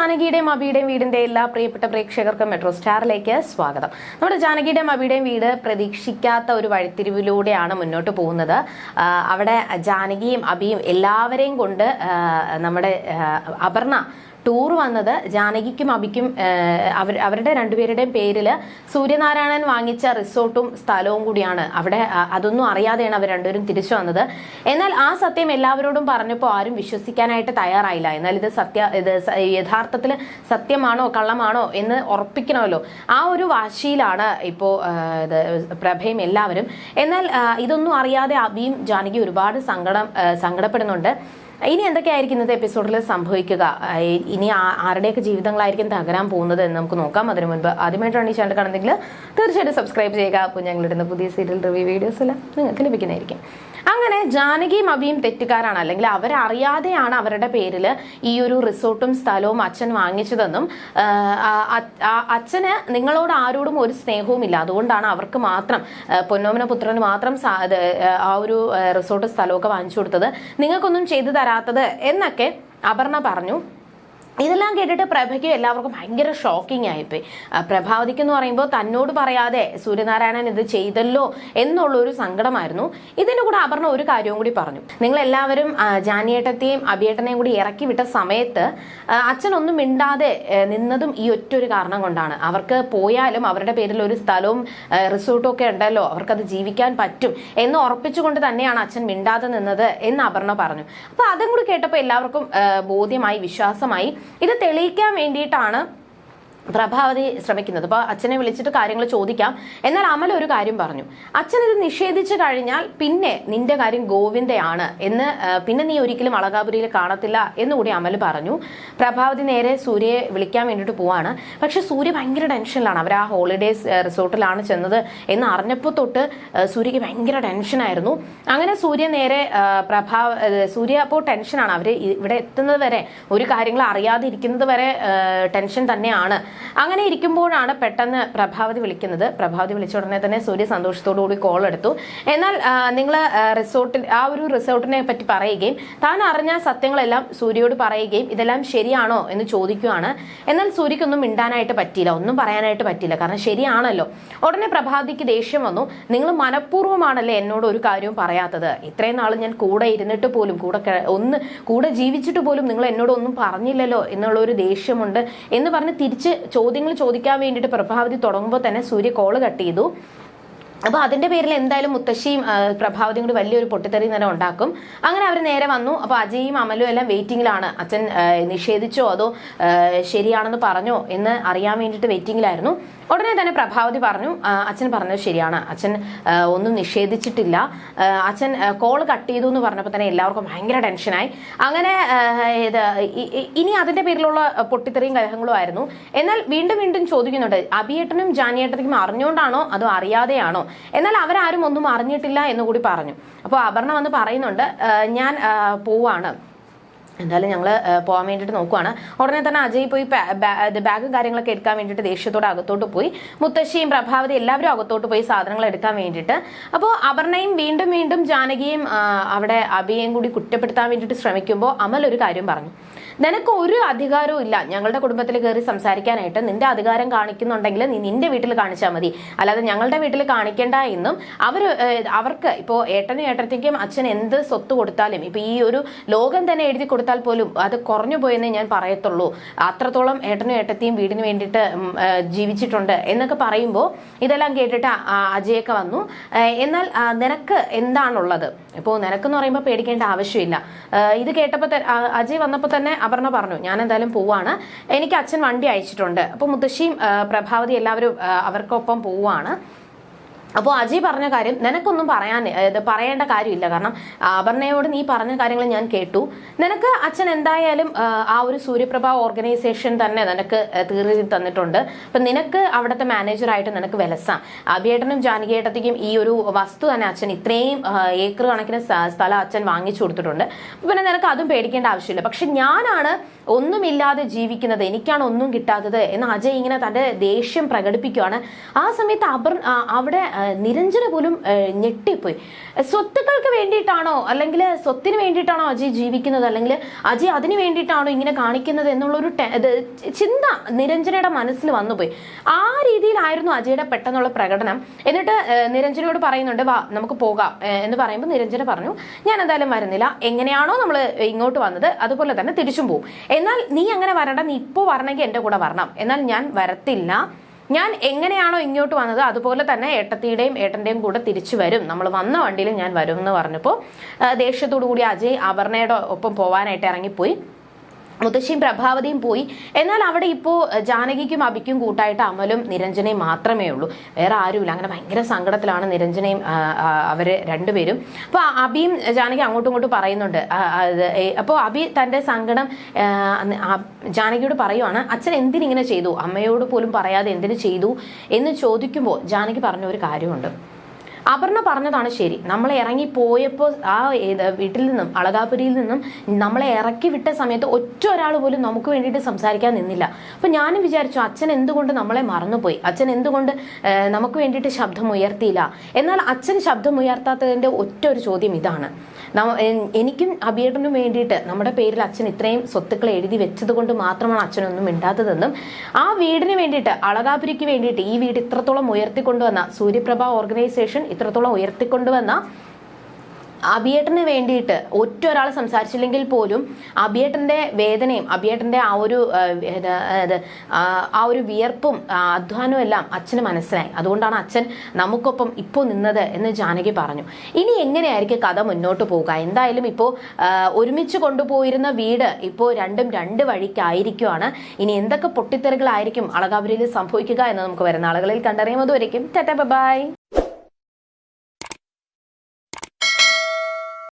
ജാനകിയുടെയും അബിയുടെയും വീടിന്റെ എല്ലാ പ്രിയപ്പെട്ട പ്രേക്ഷകർക്കും മെട്രോ സ്റ്റാറിലേക്ക് സ്വാഗതം. നമ്മുടെ ജാനകിയുടെയും അബിയുടെയും വീട് പ്രതീക്ഷിക്കാത്ത ഒരു വഴിത്തിരിവിലൂടെയാണ് മുന്നോട്ട് പോകുന്നത്. അവിടെ ജാനകിയും അബിയും എല്ലാവരെയും കൊണ്ട് നമ്മുടെ അപർണ ടൂർ വന്നത് ജാനകിക്കും അബിക്കും അവരുടെ രണ്ടുപേരുടെയും പേരിൽ സൂര്യനാരായണൻ വാങ്ങിച്ച റിസോർട്ടും സ്ഥലവും കൂടിയാണ്. അവിടെ അതൊന്നും അറിയാതെയാണ് അവർ രണ്ടുപേരും തിരിച്ചു വന്നത്. എന്നാൽ ആ സത്യം എല്ലാവരോടും പറഞ്ഞപ്പോൾ ആരും വിശ്വസിക്കാനായിട്ട് തയ്യാറായില്ല. എന്നാൽ ഇത് യഥാർത്ഥത്തിൽ സത്യമാണോ കള്ളമാണോ എന്ന് ഉറപ്പിക്കണമല്ലോ. ആ ഒരു വാശിയിലാണ് ഇപ്പോൾ പ്രഭയും എല്ലാവരും. എന്നാൽ ഇതൊന്നും അറിയാതെ അബിയും ജാനകിയും ഒരുപാട് സങ്കടപ്പെടുന്നുണ്ട്. ഇനി എന്തൊക്കെയായിരിക്കും ഇന്നത്തെ എപ്പിസോഡിൽ സംഭവിക്കുക, ഇനി ആരുടെയൊക്കെ ജീവിതങ്ങളായിരിക്കും തകരാൻ പോകുന്നത് എന്ന് നമുക്ക് നോക്കാം. അതിനു മുൻപ് ആദ്യമായിട്ടാണ് ഈ ചാനൽ കാണുന്നെങ്കിൽ തീർച്ചയായിട്ടും സബ്സ്ക്രൈബ് ചെയ്യുക. അപ്പോൾ ഞങ്ങളിടുന്ന പുതിയ സീരിയൽ റിവ്യൂ വീഡിയോസ് എല്ലാം നിങ്ങൾക്ക് ലഭിക്കുന്നതായിരിക്കും. അങ്ങനെ ജാനകിയും അബിയും തെറ്റുകാരാണ്, അല്ലെങ്കിൽ അവരറിയാതെയാണ് അവരുടെ പേരിൽ ഈ ഒരു റിസോർട്ടും സ്ഥലവും അച്ഛൻ വാങ്ങിച്ചതെന്നും അച്ഛന് നിങ്ങളോട് ആരോടും ഒരു സ്നേഹവുമില്ല, അതുകൊണ്ടാണ് അവർക്ക് മാത്രം പൊന്നോമന പുത്രന് മാത്രം ആ ഒരു റിസോർട്ട് സ്ഥലമൊക്കെ വാങ്ങിച്ചു കൊടുത്തത്, നിങ്ങൾക്കൊന്നും ചെയ്തു തരാത്തത് എന്നൊക്കെ അപർണ പറഞ്ഞു. ഇതെല്ലാം കേട്ടിട്ട് പ്രഭയ്ക്കും എല്ലാവർക്കും ഭയങ്കര ഷോക്കിംഗ് ആയിപ്പോയി. പ്രഭാവതിക്ക് എന്ന് പറയുമ്പോൾ തന്നോട് പറയാതെ സൂര്യനാരായണൻ ഇത് ചെയ്തല്ലോ എന്നുള്ളൊരു സങ്കടമായിരുന്നു. ഇതിൻ്റെ കൂടെ അപർണ ഒരു കാര്യവും കൂടി പറഞ്ഞു. നിങ്ങൾ എല്ലാവരും ജാനിയേട്ടത്തെയും അഭിയേട്ടനെയും കൂടി ഇറക്കി വിട്ട സമയത്ത് അച്ഛനൊന്നും മിണ്ടാതെ നിന്നതും ഈ ഒറ്റൊരു കാരണം കൊണ്ടാണ്. അവർക്ക് പോയാലും അവരുടെ പേരിൽ ഒരു സ്ഥലവും റിസോർട്ടും ഒക്കെ ഉണ്ടല്ലോ, അവർക്കത് ജീവിക്കാൻ പറ്റും എന്ന് ഉറപ്പിച്ചുകൊണ്ട് തന്നെയാണ് അച്ഛൻ മിണ്ടാതെ നിന്നത് എന്ന് അപർണ പറഞ്ഞു. അപ്പൊ അതും കൂടി കേട്ടപ്പോൾ എല്ലാവർക്കും ബോധ്യമായി, വിശ്വാസമായി. ഇത് തെളിയിക്കാൻ വേണ്ടിയിട്ടാണ് പ്രഭാവതി ശ്രമിക്കുന്നത്. അപ്പോൾ അച്ഛനെ വിളിച്ചിട്ട് കാര്യങ്ങൾ ചോദിക്കാം. എന്നാൽ അമൽ ഒരു കാര്യം പറഞ്ഞു, അച്ഛൻ ഇത് നിഷേധിച്ചു കഴിഞ്ഞാൽ പിന്നെ നിന്റെ കാര്യം ഗോവിന്ദയാണ് എന്ന്, പിന്നെ നീ ഒരിക്കലും അളകാപുരിയിൽ കാണത്തില്ല എന്നുകൂടി അമൽ പറഞ്ഞു. പ്രഭാവതി നേരെ സൂര്യയെ വിളിക്കാൻ വേണ്ടിയിട്ട് പോവാണ്. പക്ഷെ സൂര്യ ഭയങ്കര ടെൻഷനിലാണ്. അവർ ആ ഹോളിഡേസ് റിസോർട്ടിലാണ് ചെന്നത് എന്ന് അറിഞ്ഞപ്പോൾ തൊട്ട് സൂര്യക്ക് ഭയങ്കര ടെൻഷനായിരുന്നു. അങ്ങനെ സൂര്യ നേരെ സൂര്യ അപ്പോൾ ടെൻഷനാണ്. അവർ ഇവിടെ എത്തുന്നത് വരെ, ഒരു കാര്യങ്ങൾ അറിയാതെ ഇരിക്കുന്നത് വരെ ടെൻഷൻ തന്നെയാണ്. അങ്ങനെ ഇരിക്കുമ്പോഴാണ് പെട്ടെന്ന് പ്രഭാവതി വിളിക്കുന്നത്. പ്രഭാവതി വിളിച്ച ഉടനെ തന്നെ സൂര്യ സന്തോഷത്തോടു കൂടി കോൾ എടുത്തു. എന്നാൽ നിങ്ങൾ ആ ഒരു റിസോർട്ടിനെ പറ്റി പറയുകയും താൻ അറിഞ്ഞ സത്യങ്ങളെല്ലാം സൂര്യയോട് പറയുകയും ഇതെല്ലാം ശരിയാണോ എന്ന് ചോദിക്കുകയാണ്. എന്നാൽ സൂര്യക്കൊന്നും മിണ്ടാനായിട്ട് പറ്റിയില്ല, ഒന്നും പറയാനായിട്ട് പറ്റിയില്ല, കാരണം ശരിയാണല്ലോ. ഉടനെ പ്രഭാവതിക്ക് ദേഷ്യം വന്നു. നിങ്ങൾ മനഃപൂർവ്വമാണല്ലേ എന്നോട് ഒരു കാര്യവും പറയാത്തത്, ഇത്രയും നാൾ ഞാൻ കൂടെ ഇരുന്നിട്ട് പോലും കൂടെ ജീവിച്ചിട്ട് പോലും നിങ്ങൾ എന്നോട് ഒന്നും പറഞ്ഞില്ലല്ലോ എന്നുള്ള ഒരു ദേഷ്യമുണ്ട് എന്ന് പറഞ്ഞ് തിരിച്ച് ചോദ്യങ്ങൾ ചോദിക്കാൻ വേണ്ടിയിട്ട് പ്രഭാവതി തുടങ്ങുമ്പോൾ തന്നെ സൂര്യ കോള് കട്ട് ചെയ്തു. അപ്പോൾ അതിന്റെ പേരിൽ എന്തായാലും മുത്തശ്ശിയും പ്രഭാവതിയും കൂടി വലിയൊരു പൊട്ടിത്തെറി തന്നെ ഉണ്ടാക്കും. അങ്ങനെ അവർ നേരെ വന്നു. അപ്പോൾ അജയും അമലും എല്ലാം വെയിറ്റിംഗിലാണ്. അച്ഛൻ നിഷേധിച്ചോ അതോ ശരിയാണെന്ന് പറഞ്ഞോ എന്ന് അറിയാൻ വേണ്ടിയിട്ട് വെയിറ്റിംഗിലായിരുന്നു. ഉടനെ തന്നെ പ്രഭാവതി പറഞ്ഞു, അച്ഛൻ പറഞ്ഞത് ശരിയാണ്, അച്ഛൻ ഒന്നും നിഷേധിച്ചിട്ടില്ല, അച്ഛൻ കോൾ കട്ട് ചെയ്തു എന്ന് പറഞ്ഞപ്പോൾ തന്നെ എല്ലാവർക്കും ഭയങ്കര ടെൻഷനായി. അങ്ങനെ ഇനി അതിന്റെ പേരിലുള്ള പൊട്ടിത്തെറിയും കലഹങ്ങളും ആയിരുന്നു. എന്നാൽ വീണ്ടും വീണ്ടും ചോദിക്കുന്നുണ്ട്, അഭിയേട്ടനും ജാനിയേട്ടനും അറിഞ്ഞുകൊണ്ടാണോ അതോ അറിയാതെയാണോ? എന്നാൽ അവരാരും ഒന്നും അറിഞ്ഞിട്ടില്ല എന്നുകൂടി പറഞ്ഞു. അപ്പോൾ അപർണ വന്ന് പറയുന്നുണ്ട്, ഞാൻ പോവാണ്, എന്തായാലും ഞങ്ങൾ പോകാൻ വേണ്ടിയിട്ട് നോക്കുവാണ്. ഉടനെ തന്നെ അജയ് പോയി ബാഗും കാര്യങ്ങളൊക്കെ എടുക്കാൻ വേണ്ടിയിട്ട് ദേഷ്യത്തോടെ അകത്തോട്ട് പോയി. മുത്തശ്ശിയും പ്രഭാവതി എല്ലാവരും അകത്തോട്ട് പോയി സാധനങ്ങൾ എടുക്കാൻ വേണ്ടിയിട്ട്. അപ്പോൾ അപർണയും വീണ്ടും വീണ്ടും ജാനകിയും അവിടെ അഭിയെയും കൂടി കുറ്റപ്പെടുത്താൻ വേണ്ടിയിട്ട് ശ്രമിക്കുമ്പോൾ അമൽ ഒരു കാര്യം പറഞ്ഞു, നിനക്ക് ഒരു അധികാരവും ഇല്ല ഞങ്ങളുടെ കുടുംബത്തിൽ കയറി സംസാരിക്കാനായിട്ട്. നിന്റെ അധികാരം കാണിക്കുന്നുണ്ടെങ്കിൽ നീ നിന്റെ വീട്ടിൽ കാണിച്ചാൽ മതി, അല്ലാതെ ഞങ്ങളുടെ വീട്ടിൽ കാണിക്കേണ്ട എന്നും അവർക്ക് ഇപ്പോൾ ഏട്ടനും ഏട്ടത്തേക്കും അച്ഛൻ എന്ത് സ്വത്ത് കൊടുത്താലും, ഇപ്പൊ ഈ ഒരു ലോകം തന്നെ എഴുതി കൊടുത്താൽ പോലും അത് കുറഞ്ഞു പോയെന്നേ ഞാൻ പറയത്തുള്ളൂ. അത്രത്തോളം ഏട്ടനും ഏട്ടത്തെയും വീടിന് വേണ്ടിയിട്ട് ജീവിച്ചിട്ടുണ്ട് എന്നൊക്കെ പറയുമ്പോൾ ഇതെല്ലാം കേട്ടിട്ട് അജയൊക്കെ വന്നു. എന്നാൽ നിനക്ക് എന്താണുള്ളത്? ഇപ്പോൾ നിനക്കെന്ന് പറയുമ്പോൾ പേടിക്കേണ്ട ആവശ്യമില്ല. ഇത് കേട്ടപ്പോൾ അജയ് വന്നപ്പോൾ തന്നെ അപർണ പറഞ്ഞു, ഞാൻ എന്തായാലും പോവാണ്, എനിക്ക് അച്ഛൻ വണ്ടി അയച്ചിട്ടുണ്ട്. അപ്പോൾ മുത്തശ്ശിയും പ്രഭാവതി എല്ലാവരും അവർക്കൊപ്പം പോവാണ്. അപ്പോൾ അജയ് പറഞ്ഞ കാര്യം, നിനക്കൊന്നും പറയേണ്ട കാര്യമില്ല, കാരണം അപർണയോട് നീ പറഞ്ഞ കാര്യങ്ങൾ ഞാൻ കേട്ടു. നിനക്ക് അച്ഛൻ എന്തായാലും ആ ഒരു സൂര്യപ്രഭ ഓർഗനൈസേഷൻ തന്നെ നിനക്ക് തീർത്തി തന്നിട്ടുണ്ട്. അപ്പം നിനക്ക് അവിടുത്തെ മാനേജറായിട്ട് നിനക്ക് വിലസാം. അഭിയേട്ടനും ജാനകിയേട്ടത്തേക്കും ഈ ഒരു വസ്തു തന്നെ അച്ഛൻ ഇത്രയും ഏക്കർ കണക്കിന് സ്ഥലം അച്ഛൻ വാങ്ങിച്ചു കൊടുത്തിട്ടുണ്ട്. പിന്നെ നിനക്ക് അതും പേടിക്കേണ്ട ആവശ്യമില്ല. പക്ഷെ ഞാനാണ് ഒന്നുമില്ലാതെ ജീവിക്കുന്നത്, എനിക്കാണ് ഒന്നും കിട്ടാത്തത് എന്ന് അജയ് ഇങ്ങനെ തൻ്റെ ദേഷ്യം പ്രകടിപ്പിക്കുകയാണ്. ആ സമയത്ത് അവിടെ നിരഞ്ജന പോലും ഞെട്ടിപ്പോയി. സ്വത്തുക്കൾക്ക് വേണ്ടിയിട്ടാണോ, അല്ലെങ്കിൽ സ്വത്തിന് വേണ്ടിയിട്ടാണോ അജയ് ജീവിക്കുന്നത്, അല്ലെങ്കിൽ അജയ് അതിന് വേണ്ടിയിട്ടാണോ ഇങ്ങനെ കാണിക്കുന്നത് എന്നുള്ളൊരു ചിന്ത നിരഞ്ജനയുടെ മനസ്സിൽ വന്നുപോയി. ആ രീതിയിലായിരുന്നു അജയുടെ പെട്ടെന്നുള്ള പ്രകടനം. എന്നിട്ട് നിരഞ്ജനയോട് പറയുന്നുണ്ട്, വാ നമുക്ക് പോകാം എന്ന് പറയുമ്പോൾ നിരഞ്ജന പറഞ്ഞു, ഞാൻ എന്തായാലും വരുന്നില്ല, എങ്ങനെയാണോ നമ്മൾ ഇങ്ങോട്ട് വന്നത് അതുപോലെ തന്നെ തിരിച്ചും പോകും. എന്നാൽ നീ അങ്ങനെ വരണ്ട, നീ ഇപ്പോൾ വരണമെങ്കിൽ എൻ്റെ കൂടെ വരണം, എന്നാൽ ഞാൻ വരത്തില്ല, ഞാൻ എങ്ങനെയാണോ ഇങ്ങോട്ട് വന്നത് അതുപോലെ തന്നെ ഏട്ടത്തിയുടെയും ഏട്ടൻ്റെയും കൂടെ തിരിച്ചു വരും, നമ്മൾ വന്ന വണ്ടിയിൽ ഞാൻ വരും എന്ന് പറഞ്ഞപ്പോൾ ദേഷ്യത്തോടു കൂടി അജയ് അപർണയുടെ ഒപ്പം പോവാനായിട്ട് ഇറങ്ങിപ്പോയി. മുത്തശ്ശിയും പ്രഭാവതിയും പോയി. എന്നാൽ അവിടെ ഇപ്പോൾ ജാനകിക്കും അബിക്കും കൂട്ടായിട്ട് അമലും നിരഞ്ജനയും മാത്രമേ ഉള്ളൂ, വേറെ ആരുമില്ല. അങ്ങനെ ഭയങ്കര സങ്കടത്തിലാണ് നിരഞ്ജനയും അവര് രണ്ടുപേരും. അപ്പോൾ അബിയും ജാനകി അങ്ങോട്ടും ഇങ്ങോട്ടും പറയുന്നുണ്ട്. അപ്പോൾ അബി തൻ്റെ സങ്കടം ജാനകിയോട് പറയുവാണ്, അച്ഛൻ എന്തിനിങ്ങനെ ചെയ്തു, അമ്മയോട് പോലും പറയാതെ എന്തിനു ചെയ്തു എന്ന് ചോദിക്കുമ്പോൾ ജാനകി പറഞ്ഞ ഒരു കാര്യമുണ്ട്. അപർണ പറഞ്ഞതാണ് ശരി, നമ്മളെ ഇറങ്ങിപ്പോയപ്പോൾ ആ വീട്ടിൽ നിന്നും അളകാപുരിയിൽ നിന്നും നമ്മളെ ഇറക്കി വിട്ട സമയത്ത് ഒറ്റ ഒരാൾ പോലും നമുക്ക് വേണ്ടിയിട്ട് സംസാരിക്കാൻ നിന്നില്ല. അപ്പം ഞാനും വിചാരിച്ചു, അച്ഛൻ എന്തുകൊണ്ട് നമ്മളെ മറന്നുപോയി, അച്ഛൻ എന്തുകൊണ്ട് നമുക്ക് വേണ്ടിയിട്ട് ശബ്ദം ഉയർത്തിയില്ല. എന്നാൽ അച്ഛൻ ശബ്ദം ഉയർത്താത്തതിൻ്റെ ഒറ്റ ഒരു ചോദ്യം ഇതാണ്, എനിക്കും അഭിയേട്ടനും വേണ്ടിയിട്ട് നമ്മുടെ പേരിൽ അച്ഛൻ ഇത്രയും സ്വത്തുക്കൾ എഴുതി വെച്ചത് കൊണ്ട് മാത്രമാണ് അച്ഛനൊന്നും മിണ്ടാത്തതെന്നും, ആ വീടിന് വേണ്ടിയിട്ട് അളകാപുരിക്ക് വേണ്ടിയിട്ട് ഈ വീട് ഇത്രത്തോളം ഉയർത്തിക്കൊണ്ടുവന്ന സൂര്യപ്രഭ ഓർഗനൈസേഷൻ ഇത്രത്തോളം ഉയർത്തിക്കൊണ്ടുവന്ന അഭിയേട്ടന് വേണ്ടിയിട്ട് ഒറ്റ ഒരാൾ സംസാരിച്ചില്ലെങ്കിൽ പോലും അഭിയേട്ടന്റെ വേദനയും അഭിയേട്ടന്റെ ആ ഒരു വിയർപ്പും അധ്വാനവും എല്ലാം അച്ഛന് മനസ്സിലായി. അതുകൊണ്ടാണ് അച്ഛൻ നമുക്കൊപ്പം ഇപ്പോൾ നിന്നത് എന്ന് ജാനകി പറഞ്ഞു. ഇനി എങ്ങനെയായിരിക്കും കഥ മുന്നോട്ട് പോവുക? എന്തായാലും ഇപ്പോൾ ഒരുമിച്ച് കൊണ്ടുപോയിരുന്ന വീട് ഇപ്പോൾ രണ്ടും രണ്ട് വഴിക്കായിരിക്കുവാണ്. ഇനി എന്തൊക്കെ പൊട്ടിത്തെറികളായിരിക്കും അളകാപുരിയിൽ സംഭവിക്കുക എന്ന് നമുക്ക് വരുന്ന ആളുകളിൽ കണ്ടറിയാം. അതുവരയ്ക്കും ടാറ്റാ ബൈ.